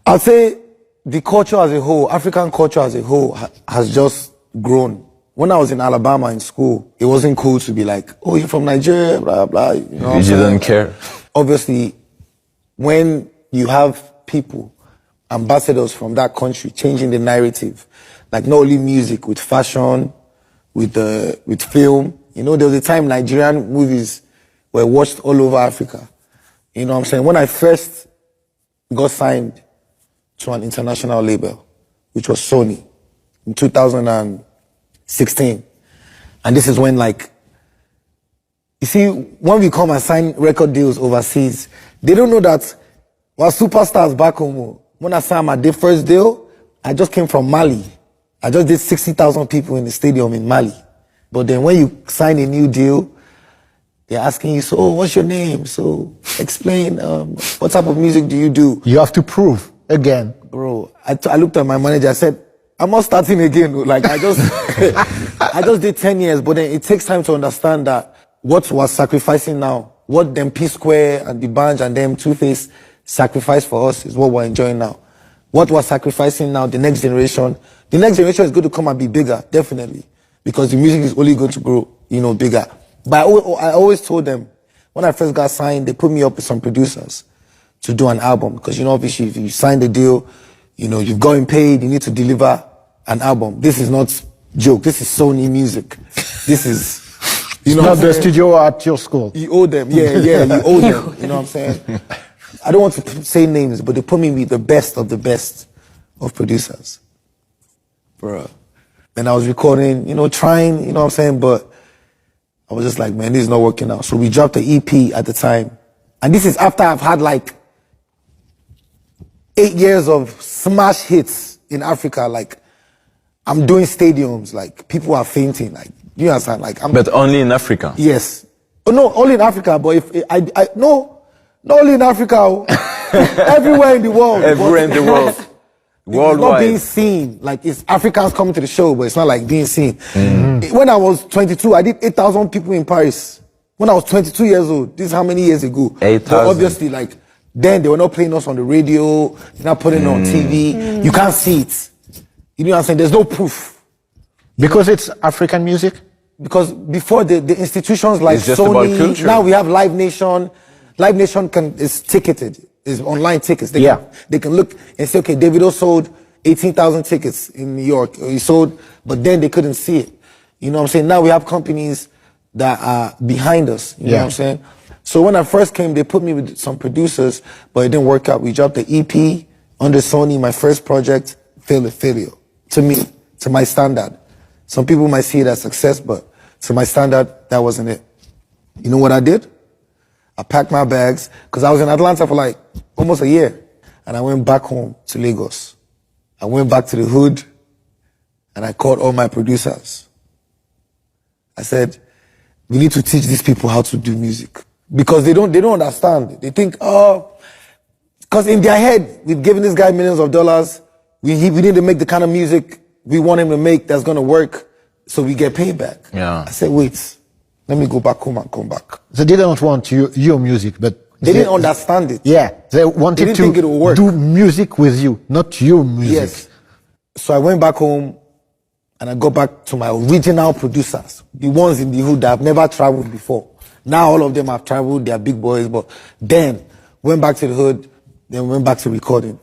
I'd say the culture as a whole, African culture as a whole, has just grown. When I was in Alabama in school, it wasn't cool to be like, oh, you're from Nigeria, blah, blah. You know You didn't care. Obviously, when you have people, ambassadors from that country changing the narrative, like not only music, with fashion, with film. You know, there was a time Nigerian movies were watched all over Africa. You know what I'm saying? When I first got signed to an international label, which was Sony, in 2016. And this is when, like, you see, when we come and sign record deals overseas, they don't know that we're superstars back home. When I signed my first deal, I just came from Mali. I just did 60,000 people in the stadium in Mali. But then when you sign a new deal, they're asking you, so what's your name? So explain, what type of music do you do? You have to prove again. Bro, I looked at my manager, I said, I'm not starting again. Like, I just, I just did 10 years, but then it takes time to understand that what was sacrificing now, what them P-Square and the Banj and them Two-Face sacrificed for us is what we're enjoying now. What we're sacrificing now, the next generation is going to come and be bigger, definitely. Because the music is only going to grow, you know, bigger. But I always told them, when I first got signed, they put me up with some producers to do an album. Because, you know, obviously, if you sign the deal, you know, you've gotten paid, you need to deliver an album. This is not joke. This is Sony music. This is, you know, not the studio at your school. You owe them. Yeah, you owe them. You know what I'm saying? I don't want to say names, but they put me with the best of producers. Bruh. And I was recording, you know, trying, you know what I'm saying? But I was just like, man, this is not working out. So we dropped the EP at the time. And this is after I've had like 8 years of smash hits in Africa. Like, I'm doing stadiums, like, people are fainting. Like, you understand? Like, But only in Africa? Yes. Oh, no, only in Africa. But no, not only in Africa. Everywhere in the world. Everywhere in the world. Worldwide. It's not being seen. Like, it's Africans coming to the show, but it's not like being seen. Mm-hmm. When I was 22, I did 8,000 people in Paris. When I was 22 years old, this is how many years ago? 8,000. Obviously, like, then they were not playing us on the radio, they're not putting it on TV. You can't see it. You know what I'm saying? There's no proof. Because it's African music? Because before the institutions like Sony, now we have Live Nation. Live Nation is ticketed. Is online tickets. They can look and say, okay, Davido sold 18,000 tickets in New York. He sold, but then they couldn't see it. You know what I'm saying? Now we have companies that are behind us. You know what I'm saying? So when I first came, they put me with some producers, but it didn't work out. We dropped the EP under Sony, my first project, failure. To me, to my standard. Some people might see it as success, but to my standard, that wasn't it. You know what I did? I packed my bags, because I was in Atlanta for like almost a year. And I went back home to Lagos. I went back to the hood, and I called all my producers. I said, we need to teach these people how to do music. Because they don't understand. They think, oh, because in their head, we've given this guy millions of dollars. We need to make the kind of music we want him to make that's going to work, so we get paid back. Yeah. I said, wait. Let me go back home and come back. They didn't want your music, but... They didn't understand it. Yeah, they wanted to do music with you, not your music. Yes. So I went back home and I got back to my original producers, the ones in the hood that I've never traveled before. Now all of them have traveled, they are big boys, but then went back to the hood, then went back to recording.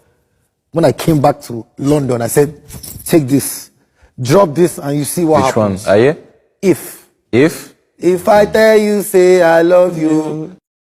When I came back to London, I said, take this, drop this and you see what happens. Which one? Aye? If? If? If I tell you, say I love you.